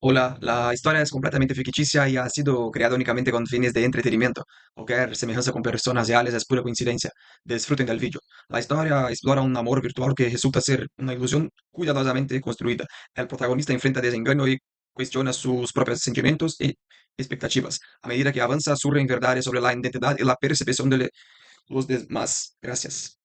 Hola, la historia es completamente ficticia y ha sido creada únicamente con fines de entretenimiento. Cualquier semejanza con personas reales es pura coincidencia. Disfruten del vídeo. La historia explora un amor virtual que resulta ser una ilusión cuidadosamente construida. El protagonista enfrenta desengaño y cuestiona sus propios sentimientos y expectativas. A medida que avanza, surgen verdades sobre la identidad y la percepción de los demás. Gracias.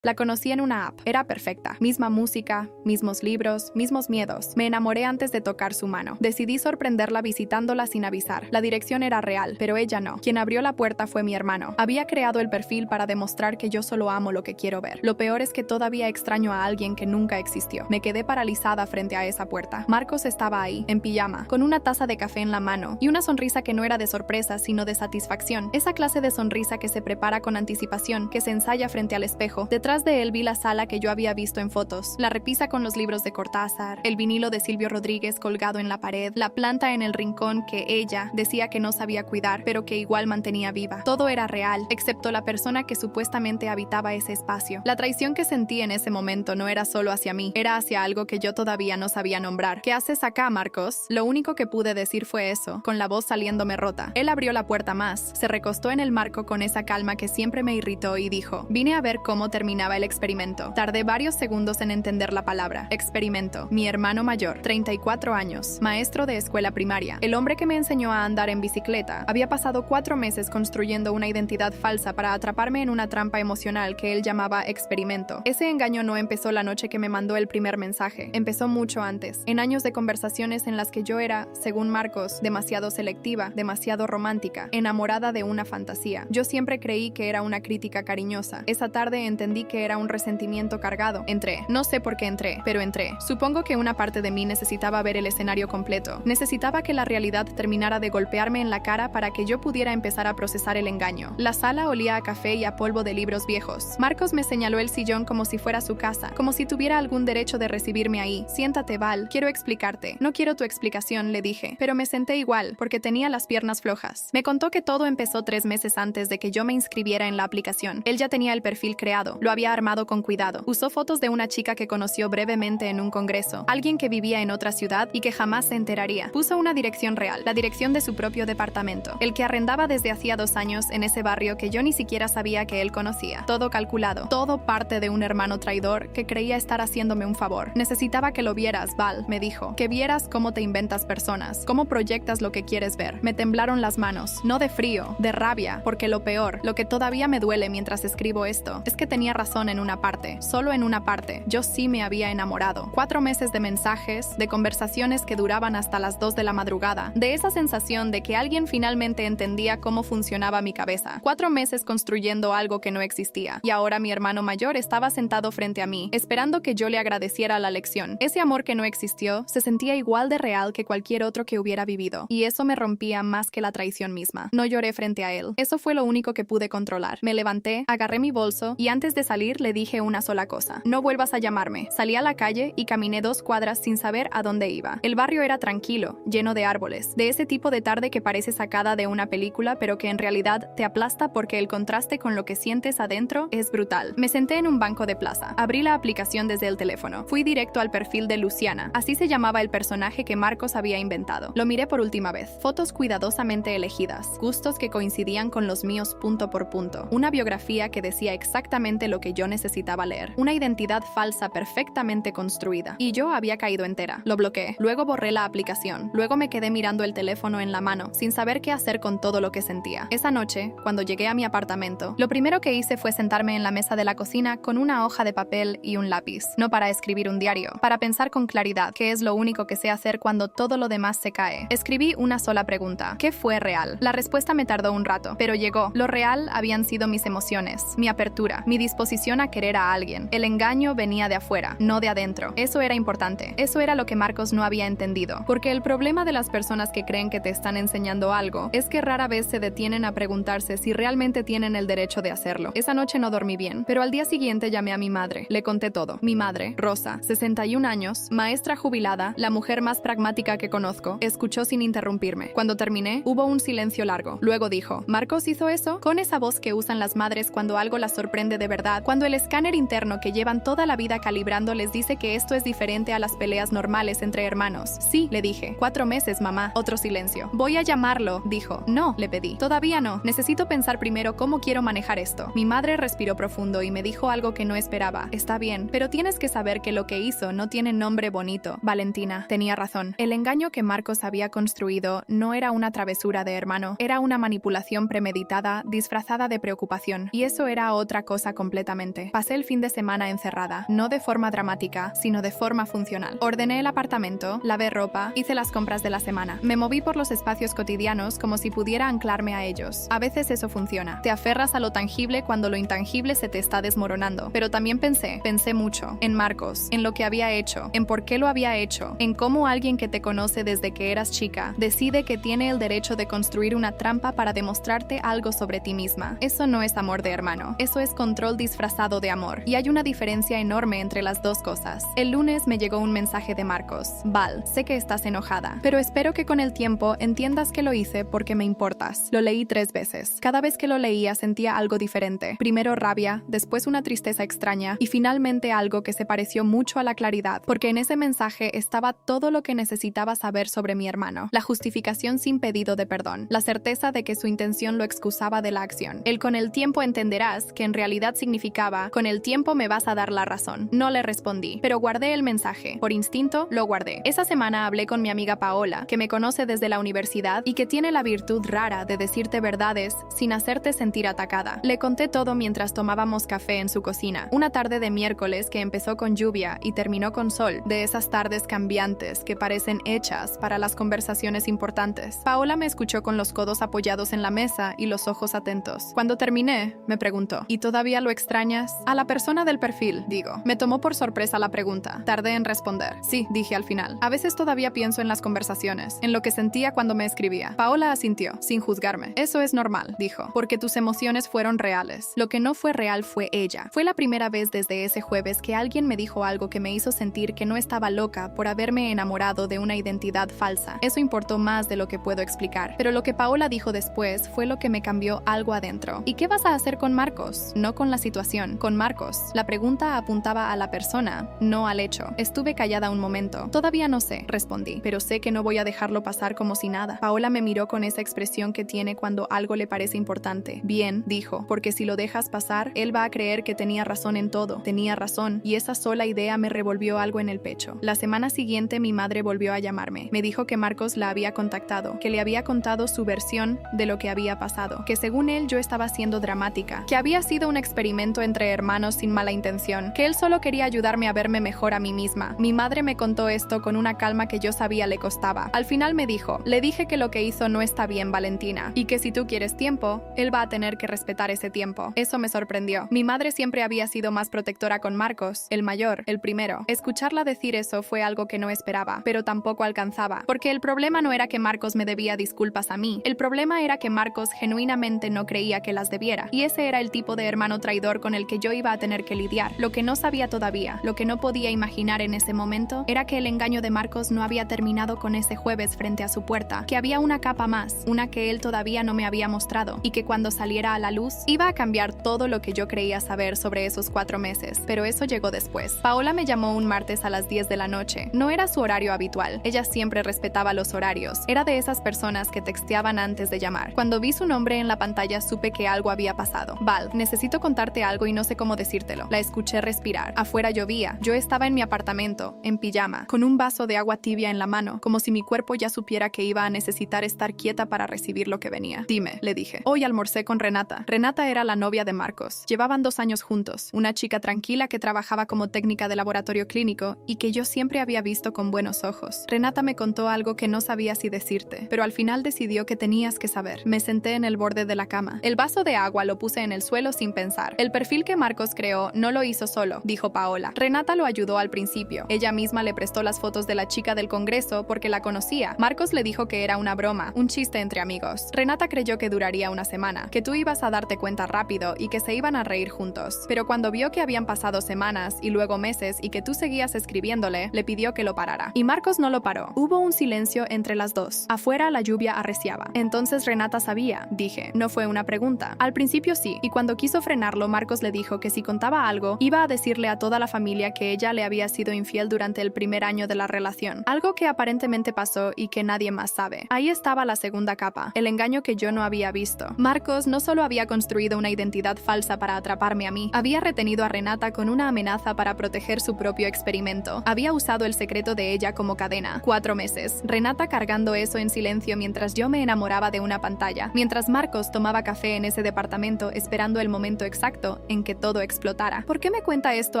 La conocí en una app. Era perfecta. Misma música, mismos libros, mismos miedos. Me enamoré antes de tocar su mano. Decidí sorprenderla visitándola sin avisar. La dirección era real, pero ella no. Quien abrió la puerta fue mi hermano. Había creado el perfil para demostrar que yo solo amo lo que quiero ver. Lo peor es que todavía extraño a alguien que nunca existió. Me quedé paralizada frente a esa puerta. Marcos estaba ahí, en pijama, con una taza de café en la mano y una sonrisa que no era de sorpresa, sino de satisfacción. Esa clase de sonrisa que se prepara con anticipación, que se ensaya frente al espejo. Detrás de él vi la sala que yo había visto en fotos, la repisa con los libros de Cortázar, el vinilo de Silvio Rodríguez colgado en la pared, la planta en el rincón que ella decía que no sabía cuidar, pero que igual mantenía viva. Todo era real, excepto la persona que supuestamente habitaba ese espacio. La traición que sentí en ese momento no era solo hacia mí, era hacia algo que yo todavía no sabía nombrar. ¿Qué haces acá, Marcos? Lo único que pude decir fue eso, con la voz saliéndome rota. Él abrió la puerta más, se recostó en el marco con esa calma que siempre me irritó y dijo: vine a ver cómo terminaba el experimento. Tardé varios segundos en entender la palabra. Experimento. Mi hermano mayor, 34 años, maestro de escuela primaria, el hombre que me enseñó a andar en bicicleta, había pasado 4 meses construyendo una identidad falsa para atraparme en una trampa emocional que él llamaba experimento. Ese engaño no empezó la noche que me mandó el primer mensaje, empezó mucho antes, en años de conversaciones en las que yo era, según Marcos, demasiado selectiva, demasiado romántica, enamorada de una fantasía. Yo siempre creí que era una crítica cariñosa. Esa tarde entendí que era un resentimiento cargado. Entré. No sé por qué entré, pero entré. Supongo que una parte de mí necesitaba ver el escenario completo. Necesitaba que la realidad terminara de golpearme en la cara para que yo pudiera empezar a procesar el engaño. La sala olía a café y a polvo de libros viejos. Marcos me señaló el sillón como si fuera su casa, como si tuviera algún derecho de recibirme ahí. Siéntate, Val. Quiero explicarte. No quiero tu explicación, le dije, pero me senté igual, porque tenía las piernas flojas. Me contó que todo empezó 3 meses antes de que yo me inscribiera en la aplicación. Él ya tenía el perfil creado. Lo había armado con cuidado. Usó fotos de una chica que conoció brevemente en un congreso, alguien que vivía en otra ciudad y que jamás se enteraría. Puso una dirección real, la dirección de su propio departamento, el que arrendaba desde hacía 2 años en ese barrio que yo ni siquiera sabía que él conocía. Todo calculado, todo parte de un hermano traidor que creía estar haciéndome un favor. Necesitaba que lo vieras, Val, me dijo, que vieras cómo te inventas personas, cómo proyectas lo que quieres ver. Me temblaron las manos, no de frío, de rabia, porque lo peor, lo que todavía me duele mientras escribo esto, es que tenía razón en una parte, solo en una parte. Yo sí me había enamorado. 4 meses de mensajes, de conversaciones que duraban hasta las 2 de la madrugada, de esa sensación de que alguien finalmente entendía cómo funcionaba mi cabeza. 4 meses construyendo algo que no existía. Y ahora mi hermano mayor estaba sentado frente a mí, esperando que yo le agradeciera la lección. Ese amor que no existió se sentía igual de real que cualquier otro que hubiera vivido. Y eso me rompía más que la traición misma. No lloré frente a él. Eso fue lo único que pude controlar. Me levanté, agarré mi bolso y antes de salir le dije una sola cosa: no vuelvas a llamarme. Salí a la calle y caminé 2 cuadras sin saber a dónde iba. El barrio era tranquilo, lleno de árboles, de ese tipo de tarde que parece sacada de una película pero que en realidad te aplasta porque el contraste con lo que sientes adentro es brutal. Me senté en un banco de plaza. Abrí la aplicación desde el teléfono. Fui directo al perfil de Luciana, así se llamaba el personaje que Marcos había inventado. Lo miré por última vez. Fotos cuidadosamente elegidas, gustos que coincidían con los míos punto por punto, una biografía que decía exactamente lo que yo necesitaba leer, una identidad falsa perfectamente construida. Y yo había caído entera. Lo bloqueé. Luego borré la aplicación. Luego me quedé mirando el teléfono en la mano, sin saber qué hacer con todo lo que sentía. Esa noche, cuando llegué a mi apartamento, lo primero que hice fue sentarme en la mesa de la cocina con una hoja de papel y un lápiz. No para escribir un diario, para pensar con claridad, que es lo único que sé hacer cuando todo lo demás se cae. Escribí una sola pregunta: ¿qué fue real? La respuesta me tardó un rato, pero llegó. Lo real habían sido mis emociones, mi apertura, mi disposición a querer a alguien. El engaño venía de afuera, no de adentro. Eso era importante. Eso era lo que Marcos no había entendido. Porque el problema de las personas que creen que te están enseñando algo es que rara vez se detienen a preguntarse si realmente tienen el derecho de hacerlo. Esa noche no dormí bien, pero al día siguiente llamé a mi madre. Le conté todo. Mi madre, Rosa, 61 años, maestra jubilada, la mujer más pragmática que conozco, escuchó sin interrumpirme. Cuando terminé, hubo un silencio largo. Luego dijo: ¿Marcos hizo eso? Con esa voz que usan las madres cuando algo las sorprende de verdad, Cuando el escáner interno que llevan toda la vida calibrando les dice que esto es diferente a las peleas normales entre hermanos. Sí, le dije. 4 meses, mamá. Otro silencio. Voy a llamarlo, dijo. No, le pedí. Todavía no. Necesito pensar primero cómo quiero manejar esto. Mi madre respiró profundo y me dijo algo que no esperaba. Está bien, pero tienes que saber que lo que hizo no tiene nombre bonito. Valentina tenía razón. El engaño que Marcos había construido no era una travesura de hermano. Era una manipulación premeditada, disfrazada de preocupación. Y eso era otra cosa completamente. Pasé el fin de semana encerrada. No de forma dramática, sino de forma funcional. Ordené el apartamento, lavé ropa, hice las compras de la semana. Me moví por los espacios cotidianos como si pudiera anclarme a ellos. A veces eso funciona. Te aferras a lo tangible cuando lo intangible se te está desmoronando. Pero también pensé mucho en Marcos, en lo que había hecho, en por qué lo había hecho, en cómo alguien que te conoce desde que eras chica decide que tiene el derecho de construir una trampa para demostrarte algo sobre ti misma. Eso no es amor de hermano. Eso es control disfrazado de amor. Y hay una diferencia enorme entre las dos cosas. El lunes me llegó un mensaje de Marcos. Val, sé que estás enojada, pero espero que con el tiempo entiendas que lo hice porque me importas. Lo leí 3 veces. Cada vez que lo leía sentía algo diferente. Primero rabia, después una tristeza extraña y finalmente algo que se pareció mucho a la claridad, porque en ese mensaje estaba todo lo que necesitaba saber sobre mi hermano. La justificación sin pedido de perdón. La certeza de que su intención lo excusaba de la acción. El con el tiempo entenderás que en realidad significaba con el tiempo me vas a dar la razón. No le respondí, pero guardé el mensaje. Por instinto, lo guardé. Esa semana hablé con mi amiga Paola, que me conoce desde la universidad y que tiene la virtud rara de decirte verdades sin hacerte sentir atacada. Le conté todo mientras tomábamos café en su cocina. Una tarde de miércoles que empezó con lluvia y terminó con sol, de esas tardes cambiantes que parecen hechas para las conversaciones importantes. Paola me escuchó con los codos apoyados en la mesa y los ojos atentos. Cuando terminé, me preguntó, ¿y todavía lo extrañas? A la persona del perfil, digo. Me tomó por sorpresa la pregunta. Tardé en responder. Sí, dije al final. A veces todavía pienso en las conversaciones, en lo que sentía cuando me escribía. Paola asintió, sin juzgarme. Eso es normal, dijo, porque tus emociones fueron reales. Lo que no fue real fue ella. Fue la primera vez desde ese jueves que alguien me dijo algo que me hizo sentir que no estaba loca por haberme enamorado de una identidad falsa. Eso importó más de lo que puedo explicar. Pero lo que Paola dijo después fue lo que me cambió algo adentro. ¿Y qué vas a hacer con Marcos? No con la situación, con Marcos. La pregunta apuntaba a la persona, no al hecho. Estuve callada un momento. Todavía no sé, respondí, pero sé que no voy a dejarlo pasar como si nada. Paola me miró con esa expresión que tiene cuando algo le parece importante. Bien, dijo, porque si lo dejas pasar, él va a creer que tenía razón en todo. Tenía razón, y esa sola idea me revolvió algo en el pecho. La semana siguiente mi madre volvió a llamarme. Me dijo que Marcos la había contactado, que le había contado su versión de lo que había pasado, que según él yo estaba siendo dramática, que había sido un experimento entre hermanos sin mala intención, que él solo quería ayudarme a verme mejor a mí misma. Mi madre me contó esto con una calma que yo sabía le costaba. Al final me dijo, le dije que lo que hizo no está bien, Valentina, y que si tú quieres tiempo, él va a tener que respetar ese tiempo. Eso me sorprendió. Mi madre siempre había sido más protectora con Marcos, el mayor, el primero. Escucharla decir eso fue algo que no esperaba, pero tampoco alcanzaba, porque el problema no era que Marcos me debía disculpas a mí. El problema era que Marcos genuinamente no creía que las debiera, y ese era el tipo de hermano traidor con el que yo iba a tener que lidiar. Lo que no sabía todavía, lo que no podía imaginar en ese momento, era que el engaño de Marcos no había terminado con ese jueves frente a su puerta, que había una capa más, una que él todavía no me había mostrado, y que cuando saliera a la luz, iba a cambiar todo lo que yo creía saber sobre esos 4 meses, pero eso llegó después. Paola me llamó un martes a las 10 de la noche. No era su horario habitual, ella siempre respetaba los horarios, era de esas personas que texteaban antes de llamar. Cuando vi su nombre en la pantalla supe que algo había pasado. Val, necesito contarte algo y no sé cómo decírtelo. La escuché respirar. Afuera llovía. Yo estaba en mi apartamento, en pijama, con un vaso de agua tibia en la mano, como si mi cuerpo ya supiera que iba a necesitar estar quieta para recibir lo que venía. Dime, le dije. Hoy almorcé con Renata. Renata era la novia de Marcos. Llevaban 2 años juntos. Una chica tranquila que trabajaba como técnica de laboratorio clínico y que yo siempre había visto con buenos ojos. Renata me contó algo que no sabía si decirte, pero al final decidió que tenías que saber. Me senté en el borde de la cama. El vaso de agua lo puse en el suelo sin pensar. El perfil que Marcos creó no lo hizo solo, dijo Paola. Renata lo ayudó al principio. Ella misma le prestó las fotos de la chica del congreso porque la conocía. Marcos le dijo que era una broma, un chiste entre amigos. Renata creyó que duraría una semana, que tú ibas a darte cuenta rápido y que se iban a reír juntos. Pero cuando vio que habían pasado semanas y luego meses y que tú seguías escribiéndole, le pidió que lo parara. Y Marcos no lo paró. Hubo un silencio entre las dos. Afuera la lluvia arreciaba. Entonces Renata sabía, dije. No fue una pregunta. Al principio sí, y cuando quiso frenarlo, Marcos Marcos le dijo que si contaba algo, iba a decirle a toda la familia que ella le había sido infiel durante el primer año de la relación. Algo que aparentemente pasó y que nadie más sabe. Ahí estaba la segunda capa, el engaño que yo no había visto. Marcos no solo había construido una identidad falsa para atraparme a mí, había retenido a Renata con una amenaza para proteger su propio experimento. Había usado el secreto de ella como cadena. 4 meses. Renata cargando eso en silencio mientras yo me enamoraba de una pantalla, mientras Marcos tomaba café en ese departamento esperando el momento exacto en que todo explotara. ¿Por qué me cuenta esto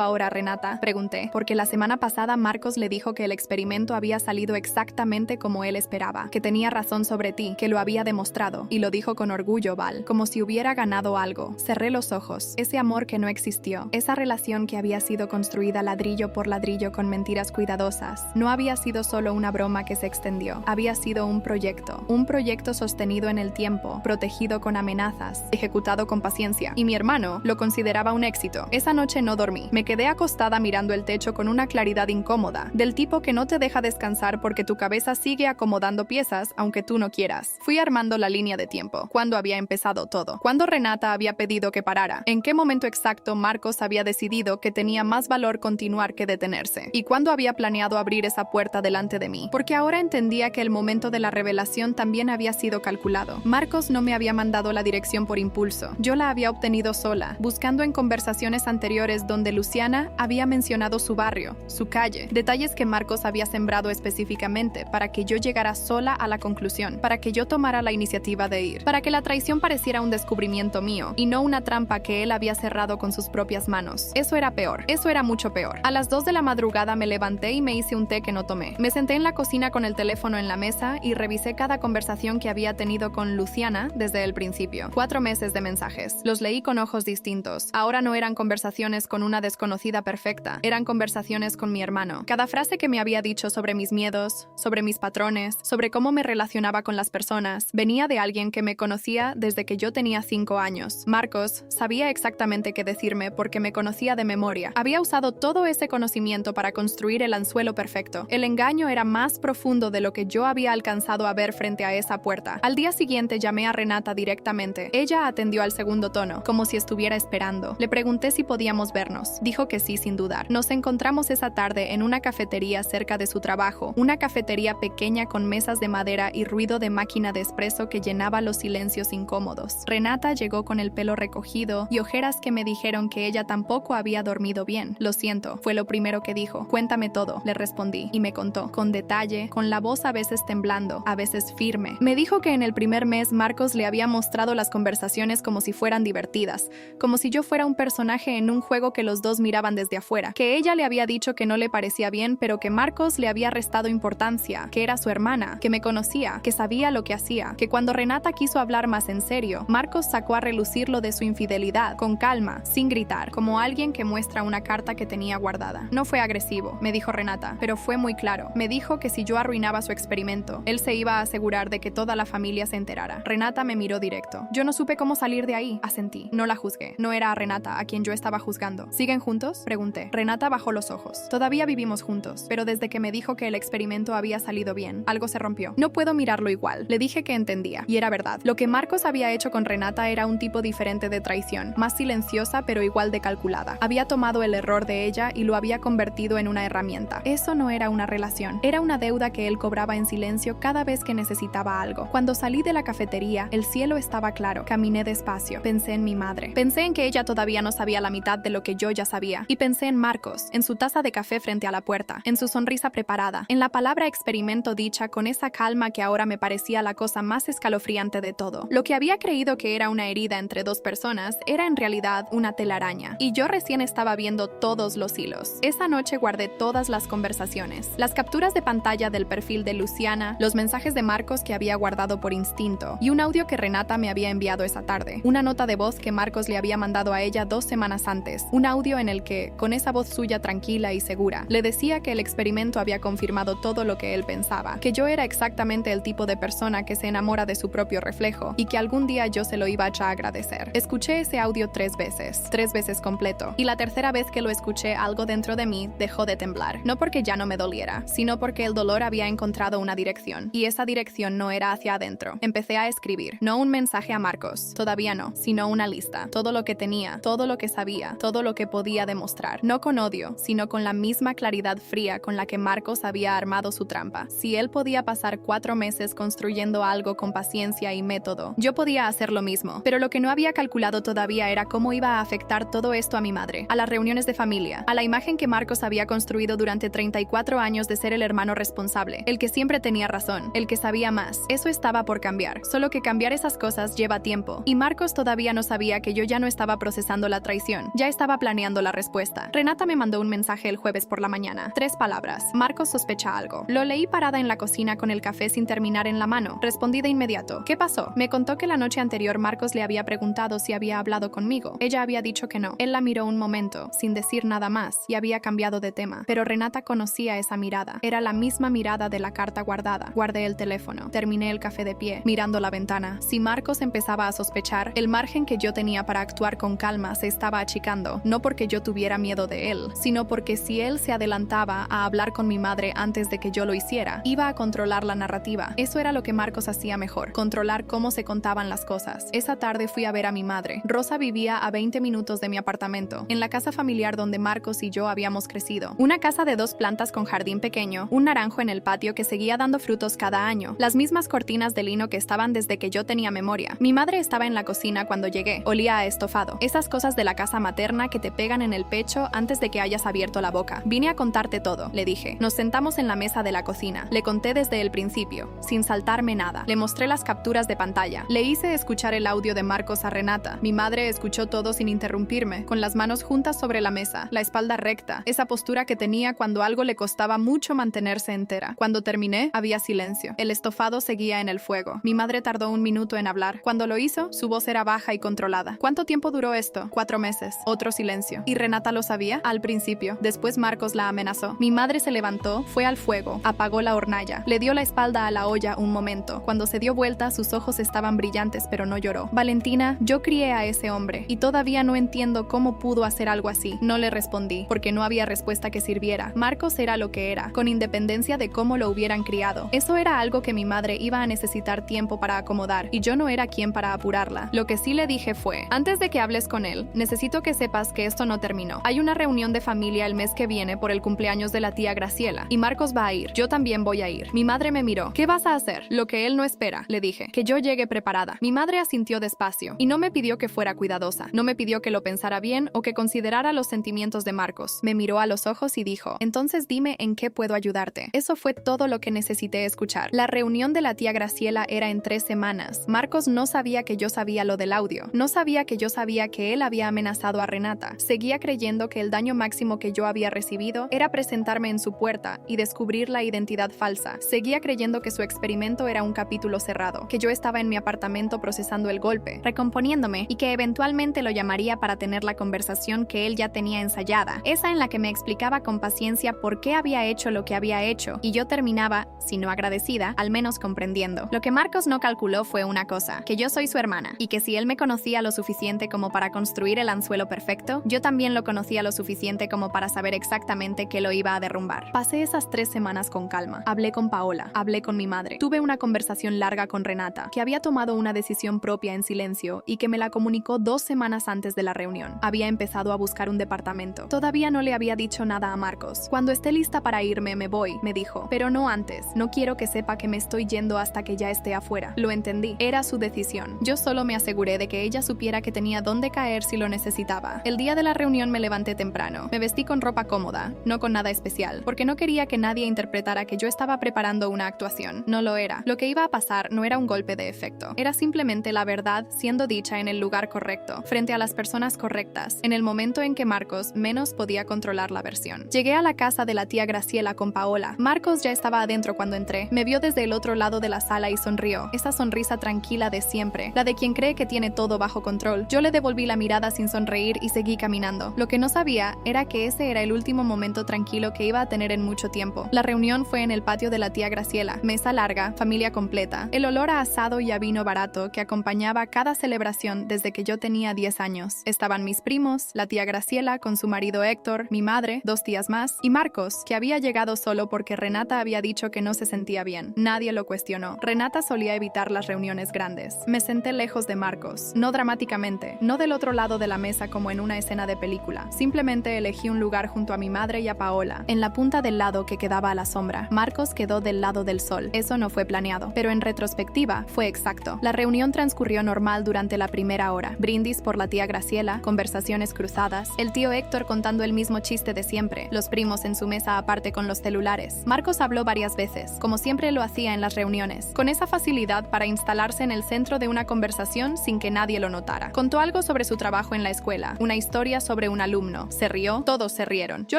ahora, Renata?, pregunté. Porque la semana pasada Marcos le dijo que el experimento había salido exactamente como él esperaba, que tenía razón sobre ti, que lo había demostrado, y lo dijo con orgullo, Val, como si hubiera ganado algo. Cerré los ojos. Ese amor que no existió, esa relación que había sido construida ladrillo por ladrillo con mentiras cuidadosas, no había sido solo una broma que se extendió, había sido un proyecto sostenido en el tiempo, protegido con amenazas, ejecutado con paciencia, y mi hermano lo consideraba un éxito. Esa noche no dormí. Me quedé acostada mirando el techo con una claridad incómoda, del tipo que no te deja descansar porque tu cabeza sigue acomodando piezas aunque tú no quieras. Fui armando la línea de tiempo. ¿Cuándo había empezado todo? ¿Cuándo Renata había pedido que parara? ¿En qué momento exacto Marcos había decidido que tenía más valor continuar que detenerse? ¿Y cuándo había planeado abrir esa puerta delante de mí? Porque ahora entendía que el momento de la revelación también había sido calculado. Marcos no me había mandado la dirección por impulso. Yo la había obtenido sola, buscando en conversaciones anteriores donde Luciana había mencionado su barrio, su calle, detalles que Marcos había sembrado específicamente para que yo llegara sola a la conclusión, para que yo tomara la iniciativa de ir, para que la traición pareciera un descubrimiento mío y no una trampa que él había cerrado con sus propias manos. Eso era peor, eso era mucho peor. A las 2 de la madrugada me levanté y me hice un té que no tomé. Me senté en la cocina con el teléfono en la mesa y revisé cada conversación que había tenido con Luciana desde el principio. 4 meses de mensajes. Los leí con ojos distintos. Ahora no eran conversaciones con una desconocida perfecta, eran conversaciones con mi hermano. Cada frase que me había dicho sobre mis miedos, sobre mis patrones, sobre cómo me relacionaba con las personas, venía de alguien que me conocía desde que yo tenía 5 años. Marcos sabía exactamente qué decirme porque me conocía de memoria. Había usado todo ese conocimiento para construir el anzuelo perfecto. El engaño era más profundo de lo que yo había alcanzado a ver frente a esa puerta. Al día siguiente llamé a Renata directamente. Ella atendió al segundo tono, como si estuviera esperando. Le pregunté si podíamos vernos. Dijo que sí, sin dudar. Nos encontramos esa tarde en una cafetería cerca de su trabajo, una cafetería pequeña con mesas de madera y ruido de máquina de espresso que llenaba los silencios incómodos. Renata llegó con el pelo recogido y ojeras que me dijeron que ella tampoco había dormido bien. Lo siento, fue lo primero que dijo. Cuéntame todo, le respondí, y me contó, con detalle, con la voz a veces temblando, a veces firme. Me dijo que en el primer mes Marcos le había mostrado las conversaciones como si fueran divertidas, como si yo fuera un personaje en un juego que los dos miraban desde afuera, que ella le había dicho que no le parecía bien, pero que Marcos le había restado importancia, que era su hermana, que me conocía, que sabía lo que hacía, que cuando Renata quiso hablar más en serio, Marcos sacó a relucir lo de su infidelidad, con calma, sin gritar, como alguien que muestra una carta que tenía guardada. No fue agresivo, me dijo Renata, pero fue muy claro. Me dijo que si yo arruinaba su experimento, él se iba a asegurar de que toda la familia se enterara. Renata me miró directo. Yo no supe cómo salir de ahí, asentí. No la juzgué. No era a Renata a quien yo estaba juzgando. ¿Siguen juntos?, pregunté. Renata bajó los ojos. Todavía vivimos juntos, pero desde que me dijo que el experimento había salido bien, algo se rompió. No puedo mirarlo igual. Le dije que entendía, y era verdad. Lo que Marcos había hecho con Renata era un tipo diferente de traición, más silenciosa pero igual de calculada. Había tomado el error de ella y lo había convertido en una herramienta. Eso no era una relación, era una deuda que él cobraba en silencio cada vez que necesitaba algo. Cuando salí de la cafetería, el cielo estaba claro. Caminé despacio. Pensé en mi madre. Pensé en que ella todavía no sabía la mitad de lo que yo ya sabía. Y pensé en Marcos, en su taza de café frente a la puerta, en su sonrisa preparada, en la palabra experimento dicha con esa calma que ahora me parecía la cosa más escalofriante de todo. Lo que había creído que era una herida entre dos personas era en realidad una telaraña. Y yo recién estaba viendo todos los hilos. Esa noche guardé todas las conversaciones, las capturas de pantalla del perfil de Luciana, los mensajes de Marcos que había guardado por instinto, y un audio que Renata me había enviado esa tarde, una nota de voz que Marcos le había mandado a ella 2 semanas antes, un audio en el que, con esa voz suya tranquila y segura, le decía que el experimento había confirmado todo lo que él pensaba, que yo era exactamente el tipo de persona que se enamora de su propio reflejo, y que algún día yo se lo iba a agradecer. Escuché ese audio 3 veces completo, y la tercera vez que lo escuché algo dentro de mí dejó de temblar, no porque ya no me doliera, sino porque el dolor había encontrado una dirección, y esa dirección no era hacia adentro. Empecé a escribir, no un mensaje a Marcos, todavía no, sino una lista, todo lo que tenía, todo lo que sabía, todo lo que podía demostrar. No con odio, sino con la misma claridad fría con la que Marcos había armado su trampa. Si él podía pasar 4 meses construyendo algo con paciencia y método, yo podía hacer lo mismo. Pero lo que no había calculado todavía era cómo iba a afectar todo esto a mi madre, a las reuniones de familia, a la imagen que Marcos había construido durante 34 años de ser el hermano responsable, el que siempre tenía razón, el que sabía más. Eso estaba por cambiar, solo que cambiar esas cosas lleva tiempo. Y Marcos todavía no sabía que yo ya no estaba procesando la traición, ya estaba planeando la respuesta. Renata me mandó un mensaje el jueves por la mañana. 3 palabras. Marcos sospecha algo. Lo leí parada en la cocina con el café sin terminar en la mano. Respondí de inmediato. ¿Qué pasó? Me contó que la noche anterior Marcos le había preguntado si había hablado conmigo. Ella había dicho que no. Él la miró un momento, sin decir nada más, y había cambiado de tema. Pero Renata conocía esa mirada. Era la misma mirada de la carta guardada. Guardé el teléfono. Terminé el café de pie, mirando la ventana. Si Marcos empezaba a sospechar, el margen que yo tenía para actuar con calma se estaba achicando, no porque yo tuviera miedo de él, sino porque si él se adelantaba a hablar con mi madre antes de que yo lo hiciera, iba a controlar la narrativa. Eso era lo que Marcos hacía mejor, controlar cómo se contaban las cosas. Esa tarde fui a ver a mi madre. Rosa vivía a 20 minutos de mi apartamento, en la casa familiar donde Marcos y yo habíamos crecido. Una casa de 2 plantas con jardín pequeño, un naranjo en el patio que seguía dando frutos cada año, las mismas cortinas de lino que estaban desde que yo tenía memoria. Mi madre estaba en la cocina cuando llegué. Olía a estofado. Esas cosas de la casa materna que te pegan en el pecho antes de que hayas abierto la boca. Vine a contarte todo, le dije. Nos sentamos en la mesa de la cocina. Le conté desde el principio, sin saltarme nada. Le mostré las capturas de pantalla. Le hice escuchar el audio de Marcos a Renata. Mi madre escuchó todo sin interrumpirme, con las manos juntas sobre la mesa, la espalda recta, esa postura que tenía cuando algo le costaba mucho mantenerse entera. Cuando terminé, había silencio. El estofado seguía en el fuego. Mi madre tardó 1 minuto en hablar. Cuando lo hizo, su voz era baja y controlada. ¿Cuánto tiempo duró esto? 4 meses. Otro silencio. ¿Y Renata lo sabía? Al principio. Después Marcos la amenazó. Mi madre se levantó, fue al fuego, apagó la hornalla, le dio la espalda a la olla un momento. Cuando se dio vuelta, sus ojos estaban brillantes, pero no lloró. Valentina, yo crié a ese hombre y todavía no entiendo cómo pudo hacer algo así. No le respondí, porque no había respuesta que sirviera. Marcos era lo que era, con independencia de cómo lo hubieran criado. Eso era algo que mi madre iba a necesitar tiempo para acomodar, y yo no era quien para apurarla. Lo que sí le dije fue, antes de que hables con él, necesito que sepas que esto no terminó. Hay una reunión de familia el mes que viene por el cumpleaños de la tía Graciela, y Marcos va a ir. Yo también voy a ir. Mi madre me miró. ¿Qué vas a hacer? Lo que él no espera, le dije. Que yo llegue preparada. Mi madre asintió despacio, y no me pidió que fuera cuidadosa. No me pidió que lo pensara bien o que considerara los sentimientos de Marcos. Me miró a los ojos y dijo, entonces dime en qué puedo ayudarte. Eso fue todo lo que necesité escuchar. La reunión de la tía Graciela era en 3 semanas. Marcos no sabía que yo sabía lo del audio. No sabía que yo sabía que él había amenazado a Renata. Seguía creyendo que el daño máximo que yo había recibido era presentarme en su puerta y descubrir la identidad falsa. Seguía creyendo que su experimento era un capítulo cerrado, que yo estaba en mi apartamento procesando el golpe, recomponiéndome, y que eventualmente lo llamaría para tener la conversación que él ya tenía ensayada, esa en la que me explicaba con paciencia por qué había hecho lo que había hecho, y yo terminaba, si no agradecida, al menos comprendiendo. Lo que Marcos no calculó fue una cosa, que yo soy su hermana, y que si él me conocía lo suficiente como para construir el anzuelo perfecto, yo también lo conocía lo suficiente como para saber exactamente qué lo iba a derrumbar. Pasé esas 3 semanas con calma. Hablé con Paola, hablé con mi madre. Tuve una conversación larga con Renata, que había tomado una decisión propia en silencio y que me la comunicó 2 semanas antes de la reunión. Había empezado a buscar un departamento. Todavía no le había dicho nada a Marcos. Cuando esté lista para irme, me voy, me dijo. Pero no antes. No quiero que sepa que me estoy yendo hasta que ya esté afuera. Lo entendí. Era su decisión. Yo solo me aseguré de que ella supiera que tenía dónde caer si lo necesitaba. El día de la reunión me levanté temprano. Me vestí con ropa cómoda, no con nada especial, porque no quería que nadie interpretara que yo estaba preparando una actuación. No lo era. Lo que iba a pasar no era un golpe de efecto. Era simplemente la verdad siendo dicha en el lugar correcto, frente a las personas correctas, en el momento en que Marcos menos podía controlar la versión. Llegué a la casa de la tía Graciela con Paola. Marcos ya estaba adentro cuando entré. Me vio desde el otro lado de la sala y sonrió. Esa sonrisa tranquila de siempre, la de quien cree que tiene todo bajo control. Yo le devolví la mirada sin sonreír y seguí caminando. Lo que no sabía era que ese era el último momento tranquilo que iba a tener en mucho tiempo. La reunión fue en el patio de la tía Graciela. Mesa larga, familia completa. El olor a asado y a vino barato que acompañaba cada celebración desde que yo tenía 10 años. Estaban mis primos, la tía Graciela con su marido Héctor, mi madre, 2 tías más, y Marcos, que había llegado solo porque Renata había dicho que no se sentía bien. Nadie lo cuestionó. Renata solía evitar las reuniones grandes. Me senté lejos de Marcos. No dramáticamente, no del otro lado de la mesa como en una escena de película. Simplemente elegí un lugar junto a mi madre y a Paola, en la punta del lado que quedaba a la sombra. Marcos quedó del lado del sol. Eso no fue planeado, pero en retrospectiva fue exacto. La reunión transcurrió normal durante la primera hora. Brindis por la tía Graciela, conversaciones cruzadas, el tío Héctor contando el mismo chiste de siempre, los primos en su mesa aparte con los celulares. Marcos habló varias veces, como siempre lo hacía en las reuniones, con esa facilidad para instalarse en el centro de una conversación sin que nadie lo notara. Contó algo sobre su trabajo en la escuela, una historia sobre un alumno. Se rió, todos se rieron. Yo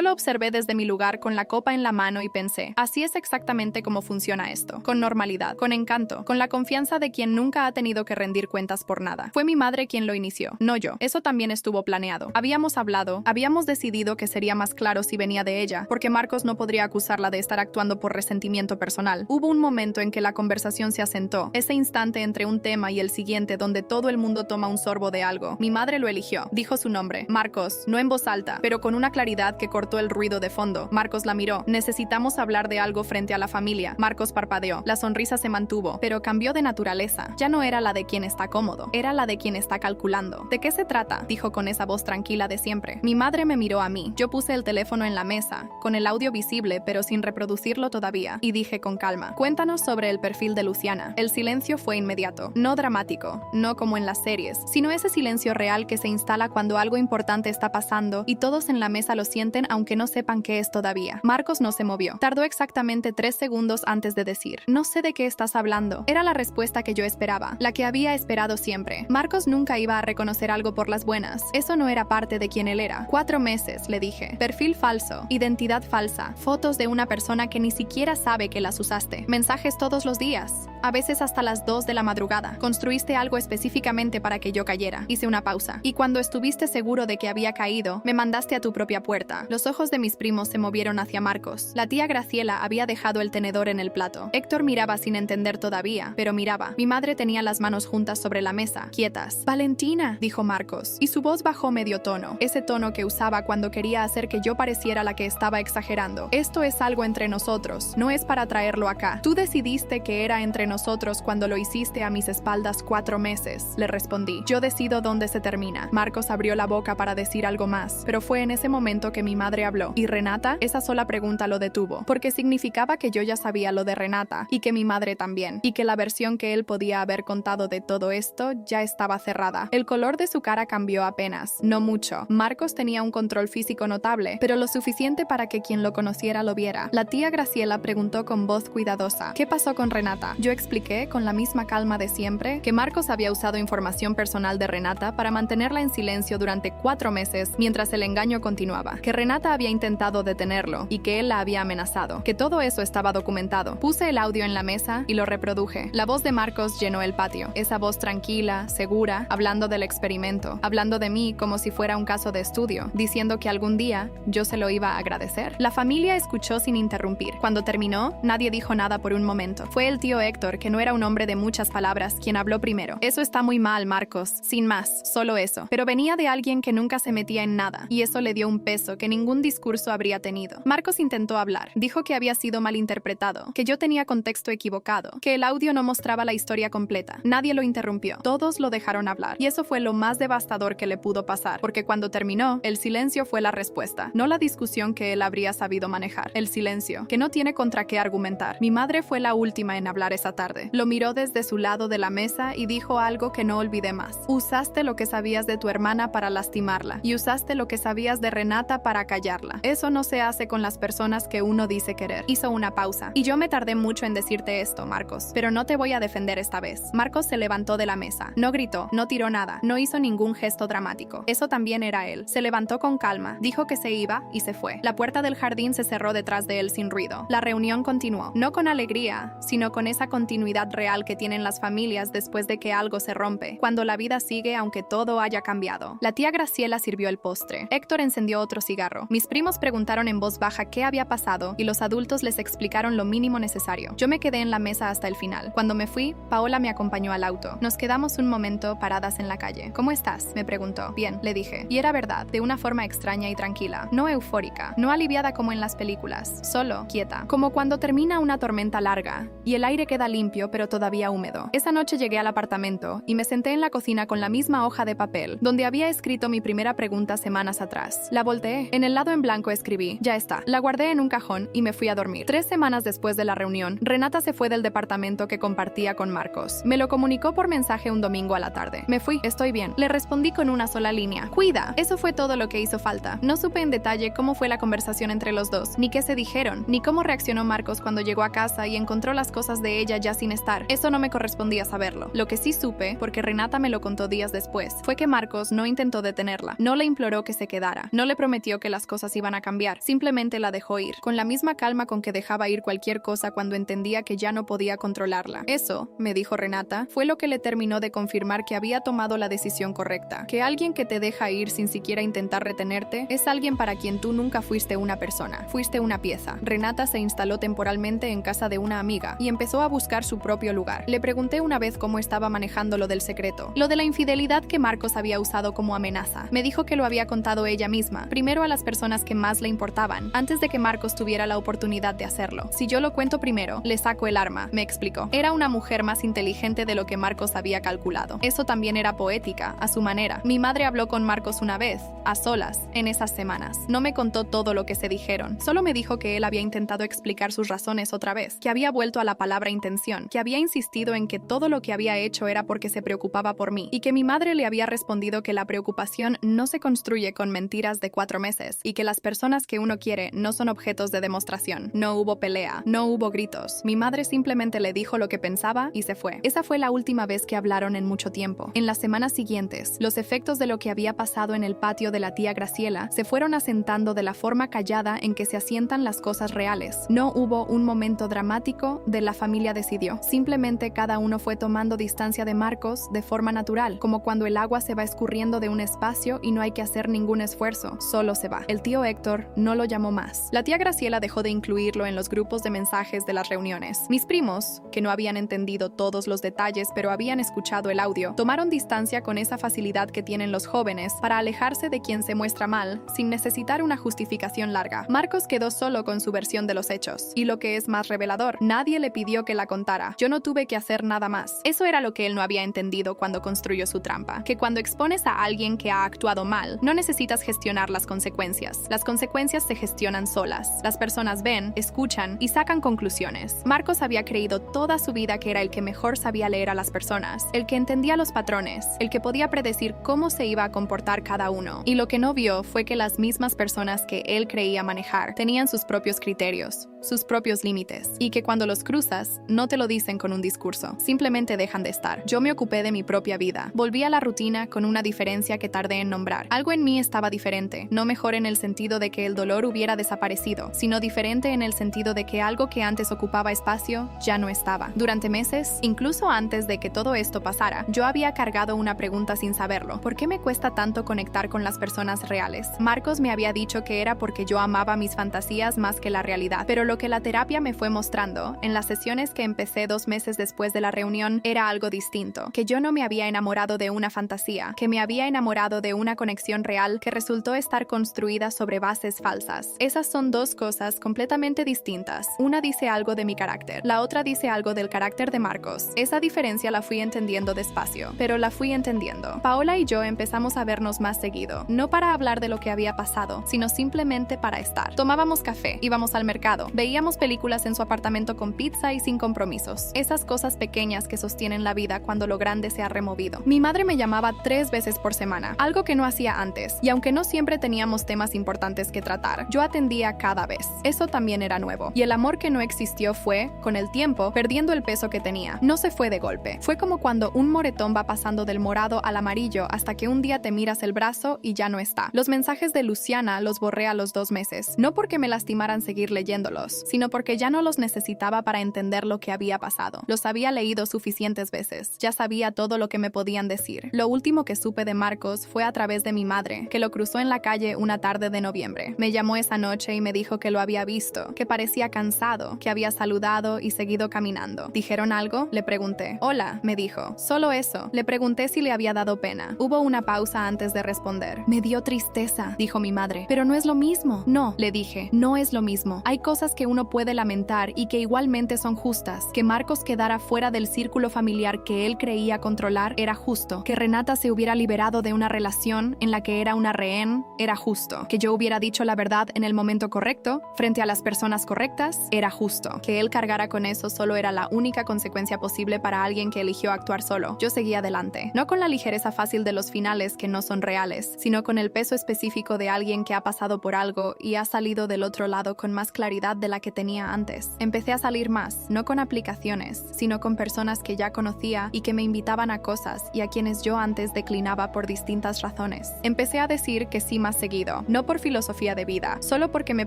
lo observé desde mi lugar con la copa en la mano y pensé, así es exactamente como funciona esto, con normalidad, con encanto, con la confianza de quien nunca ha tenido que rendir cuentas por nada. Fue mi madre quien lo inició, no yo. Eso también estuvo planeado. Habíamos hablado, habíamos decidido que sería más claro si venía de ella, porque Marcos no podría acusarla de estar actuando por resentimiento personal. Hubo un momento en que la conversación se asentó, ese instante entre un tema y el siguiente donde todo el mundo toma un sorbo de algo. Mi madre lo eligió. Dijo su nombre, Marcos, no en voz alta, pero con una claridad que cortó el ruido de fondo. Marcos la miró. Necesitamos hablar de algo frente a la familia. Marcos parpadeó. La sonrisa se mantuvo, pero cambió de naturaleza. Ya no era la de quien está cómodo, era la de quien está calculando. ¿De qué se trata?, dijo con esa voz tranquila de siempre. Mi madre me miró a mí. Yo puse el teléfono en la mesa, con el audio visible pero sin reproducirlo todavía, y dije con calma, cuéntanos sobre el perfil de Luciana. El silencio fue inmediato, no dramático, no como en las series, sino ese silencio real que se instala cuando algo importante está pasando y todos en la mesa lo sienten aunque no sepan qué es todavía. Marcos no se movió. Tardó exactamente 3 segundos antes de decir, no sé de qué estás hablando. Era la respuesta que yo esperaba, la que había esperado siempre. Marcos nunca iba a reconocer algo por las buenas. Eso no era parte de quien él era. 4 meses, le dije. Perfil falso, identidad falsa, fotos de una persona que ni siquiera sabe que las usaste, mensajes todos los días, a veces hasta las 2 de la madrugada. Construiste algo específicamente para que yo cayera. Hice una pausa. Y cuando estuviste seguro de que había caído, me mandaste a tu propia puerta. Los ojos de mis primos se movieron hacia Marcos. La tía Graciela había dejado el tenedor en el plato. Héctor miraba sin entender todavía, pero miraba. Mi madre tenía las manos juntas sobre la mesa, quietas. Valentina, dijo Marcos, y su voz bajó medio tono, ese tono que usaba cuando quería hacer que yo pareciera la que estaba exagerando. Esto es algo entre nosotros, no es para traerlo acá. Tú decidiste que era entre nosotros cuando lo hiciste a mis espaldas 4 meses, le respondí. Yo decido dónde se termina. Marcos abrió la boca para decir algo más, pero fue en ese momento que mi madre habló. ¿Y Renata? Esa sola pregunta lo detuvo, porque significaba que yo ya sabía lo de Renata, y que mi madre también, y que la versión que él podía haber contado de todo esto ya estaba cerrada. El color de su cara cambió apenas, no mucho. Marcos tenía un control físico notable, pero lo suficiente para que quien lo conociera lo viera. La tía Graciela preguntó con voz cuidadosa, ¿qué pasó con Renata? Yo expliqué, con la misma calma de siempre, que Marcos había usado información personal de Renata para mantenerla en silencio durante 4 meses mientras el engaño continuaba, que Renata había intentado detenerlo y que él la había amenazado, que todo eso estaba documentado. Puse el audio en la mesa y lo reproduje. La voz de Marcos llenó el patio, esa voz tranquila, segura, hablando del experimento, hablando de mí como si fuera un caso de estudio, diciendo que algún día yo se lo iba a agradecer. La familia escuchó sin interrumpir. Cuando terminó, nadie dijo nada por un momento. Fue el tío Héctor, que no era un hombre de muchas palabras, quien habló primero. Eso está muy mal, Marcos. Sin más, solo eso. Pero venía de alguien que nunca se metía en nada, y eso le dio un peso que ningún discurso habría tenido. Marcos intentó hablar. Dijo que había sido malinterpretado, que yo tenía contexto equivocado, que el audio no mostraba la historia completa. Nadie lo interrumpió. Todos lo dejaron hablar. Y eso fue lo más devastador que le pudo pasar, porque cuando terminó, el silencio fue la respuesta, no la discusión que él habría sabido manejar. El silencio, que no tiene contra qué argumentar. Mi madre fue la última en hablar esa tarde. Lo miró desde su lado de la mesa y dijo algo que no olvidé más. Usaste lo que sabías de tu hermana para lastimarla, y usaste lo que sabías de Renata para callarla. Eso no se hace con las personas que uno dice querer. Hizo una pausa. Y yo me tardé mucho en decirte esto, Marcos, pero no te voy a defender esta vez. Marcos se levantó de la mesa. No gritó, no tiró nada, no hizo ningún gesto dramático. Eso también era él. Se levantó con calma, dijo que se iba y se fue. La puerta del jardín se cerró detrás de él sin ruido. La reunión continuó, no con alegría, sino con esa continuidad real que tienen las familias después de que algo se rompe, cuando la vida sigue aunque todo haya cambiado. La tía Graciela sirvió el postre. Héctor encendió otro cigarro. Mis primos preguntaron en voz baja qué había pasado y los adultos les explicaron lo mínimo necesario. Yo me quedé en la mesa hasta el final. Cuando me fui, Paola me acompañó al auto. Nos quedamos un momento paradas en la calle. ¿Cómo estás?, me preguntó. Bien, le dije. Y era verdad, de una forma extraña y tranquila. No eufórica, no aliviada como en las películas, solo quieta. Como cuando termina una tormenta larga y el aire queda limpio pero todavía húmedo. Esa noche llegué al apartamento y me senté en la cocina con la misma última hoja de papel, donde había escrito mi primera pregunta semanas atrás. La volteé. En el lado en blanco escribí, ya está. La guardé en un cajón y me fui a dormir. 3 semanas después de la reunión, Renata se fue del departamento que compartía con Marcos. Me lo comunicó por mensaje un domingo a la tarde. Me fui, estoy bien. Le respondí con una sola línea. Cuida. Eso fue todo lo que hizo falta. No supe en detalle cómo fue la conversación entre los dos, ni qué se dijeron, ni cómo reaccionó Marcos cuando llegó a casa y encontró las cosas de ella ya sin estar. Eso no me correspondía saberlo. Lo que sí supe, porque Renata me lo contó días después, fue que Marcos no intentó detenerla, no le imploró que se quedara, no le prometió que las cosas iban a cambiar, simplemente la dejó ir, con la misma calma con que dejaba ir cualquier cosa cuando entendía que ya no podía controlarla. Eso, me dijo Renata, fue lo que le terminó de confirmar que había tomado la decisión correcta, que alguien que te deja ir sin siquiera intentar retenerte es alguien para quien tú nunca fuiste una persona, fuiste una pieza. Renata se instaló temporalmente en casa de una amiga y empezó a buscar su propio lugar. Le pregunté una vez cómo estaba manejando lo del secreto, lo de la infidelidad que Marcos había usado como amenaza. Me dijo que lo había contado ella misma, primero a las personas que más le importaban, antes de que Marcos tuviera la oportunidad de hacerlo. Si yo lo cuento primero, le saco el arma, me explicó. Era una mujer más inteligente de lo que Marcos había calculado. Eso también era poética, a su manera. Mi madre habló con Marcos una vez, a solas, en esas semanas. No me contó todo lo que se dijeron, solo me dijo que él había intentado explicar sus razones otra vez, que había vuelto a la palabra intención, que había insistido en que todo lo que había hecho era porque se preocupaba por mí, y que mi madre le había respondido que la preocupación no se construye con mentiras de 4 meses, y que las personas que uno quiere no son objetos de demostración. No hubo pelea, no hubo gritos. Mi madre simplemente le dijo lo que pensaba y se fue. Esa fue la última vez que hablaron en mucho tiempo. En las semanas siguientes, los efectos de lo que había pasado en el patio de la tía Graciela se fueron asentando de la forma callada en que se asientan las cosas reales. No hubo un momento dramático de la familia decidió. Simplemente cada uno fue tomando distancia de Marcos de forma natural, como cuando el agua se va escurriendo de un espacio y no hay que hacer ningún esfuerzo, solo se va. El tío Héctor no lo llamó más. La tía Graciela dejó de incluirlo en los grupos de mensajes de las reuniones. Mis primos, que no habían entendido todos los detalles pero habían escuchado el audio, tomaron distancia con esa facilidad que tienen los jóvenes para alejarse de quien se muestra mal, sin necesitar una justificación larga. Marcos quedó solo con su versión de los hechos. Y lo que es más revelador, nadie le pidió que la contara. Yo no tuve que hacer nada más. Eso era lo que él no había entendido cuando construyó su trampa. Que cuando expones a alguien que ha actuado mal, no necesitas gestionar las consecuencias. Las consecuencias se gestionan solas. Las personas ven, escuchan y sacan conclusiones. Marcos había creído toda su vida que era el que mejor sabía leer a las personas, el que entendía los patrones, el que podía predecir cómo se iba a comportar cada uno. Y lo que no vio fue que las mismas personas que él creía manejar tenían sus propios criterios, sus propios límites, y que cuando los cruzas, no te lo dicen con un discurso, simplemente dejan de estar. Yo me ocupé de mi propia vida. Volví a la rutina con una diferencia que tardé en nombrar. Algo en mí estaba diferente, no mejor en el sentido de que el dolor hubiera desaparecido, sino diferente en el sentido de que algo que antes ocupaba espacio ya no estaba. Durante meses, incluso antes de que todo esto pasara, yo había cargado una pregunta sin saberlo. ¿Por qué me cuesta tanto conectar con las personas reales? Marcos me había dicho que era porque yo amaba mis fantasías más que la realidad, pero lo que la terapia me fue mostrando, en las sesiones que empecé 2 meses después de la reunión, era algo distinto, que yo no me había enamorado de una fantasía, que me había enamorado de una conexión real que resultó estar construida sobre bases falsas. Esas son 2 cosas completamente distintas. Una dice algo de mi carácter, la otra dice algo del carácter de Marcos. Esa diferencia la fui entendiendo despacio, pero la fui entendiendo. Paola y yo empezamos a vernos más seguido, no para hablar de lo que había pasado, sino simplemente para estar. Tomábamos café, íbamos al mercado, veíamos películas en su apartamento con pizza y sin compromisos. Esas cosas pequeñas que sostienen la vida cuando lo grande se ha removido. Mi madre me llamaba 3 veces por semana, algo que no hacía antes, y aunque no siempre teníamos temas importantes que tratar, yo atendía cada vez. Eso también era nuevo. Y el amor que no existió fue, con el tiempo, perdiendo el peso que tenía. No se fue de golpe. Fue como cuando un moretón va pasando del morado al amarillo hasta que un día te miras el brazo y ya no está. Los mensajes de Luciana los borré a los 2 meses, no porque me lastimaran seguir leyéndolos, sino porque ya no los necesitaba para entender lo que había pasado. Los había leído suficientes veces. Ya sabía todo lo que me podían decir. Lo último que supe de Marcos fue a través de mi madre, que lo cruzó en la calle una tarde de noviembre. Me llamó esa noche y me dijo que lo había visto, que parecía cansado, que había saludado y seguido caminando. ¿Dijeron algo? Le pregunté. Hola, me dijo. Solo eso. Le pregunté si le había dado pena. Hubo una pausa antes de responder. Me dio tristeza, dijo mi madre. Pero no es lo mismo. No, le dije. No es lo mismo. Hay cosas que uno puede lamentar y que igualmente son justas. Que Marcos quedara fuera del círculo familiar que él creía controlar era justo. Que Renata se hubiera liberado de una relación en la que era una rehén era justo. Que yo hubiera dicho la verdad en el momento correcto, frente a las personas correctas, era justo. Que él cargara con eso solo era la única consecuencia posible para alguien que eligió actuar solo. Yo seguía adelante, no con la ligereza fácil de los finales que no son reales, sino con el peso específico de alguien que ha pasado por algo y ha salido del otro lado con más claridad de la que tenía antes. Empecé a salir más, no con aplicaciones, sino con personas que ya conocía y que me invitaban a cosas y a quienes yo antes declinaba por distintas razones. Empecé a decir que sí más seguido, no por filosofía de vida, solo porque me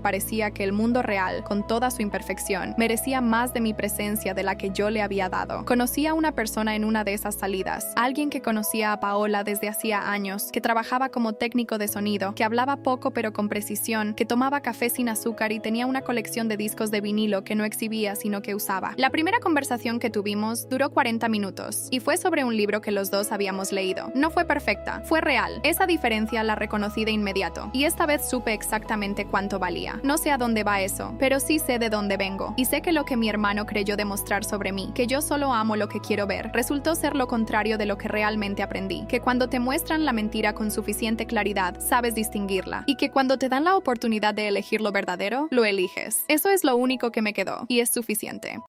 parecía que el mundo real, con toda su imperfección, merecía más de mi presencia de la que yo le había dado. Conocí a una persona en una de esas salidas, alguien que conocía a Paola desde hacía años, que trabajaba como técnico de sonido, que hablaba poco pero con precisión, que tomaba café sin azúcar y tenía una colección de discos de vinilo que no exhibía sino que usaba. La primera conversación que tuvimos duró 40 minutos y fue sobre un libro que los dos habíamos leído. No fue perfecta, fue real. Esa diferencia la reconocí de inmediato y esta vez supe exactamente cuánto valía. No sé a dónde va eso, pero sí sé de dónde vengo y sé que lo que mi hermano creyó demostrar sobre mí, que yo solo amo lo que quiero ver, resultó ser lo contrario de lo que realmente aprendí, que cuando te muestran la mentira con suficiente claridad, sabes distinguirla y que cuando te dan la oportunidad de elegir lo verdadero, lo eliges. Eso es lo único que me quedó y es suficiente.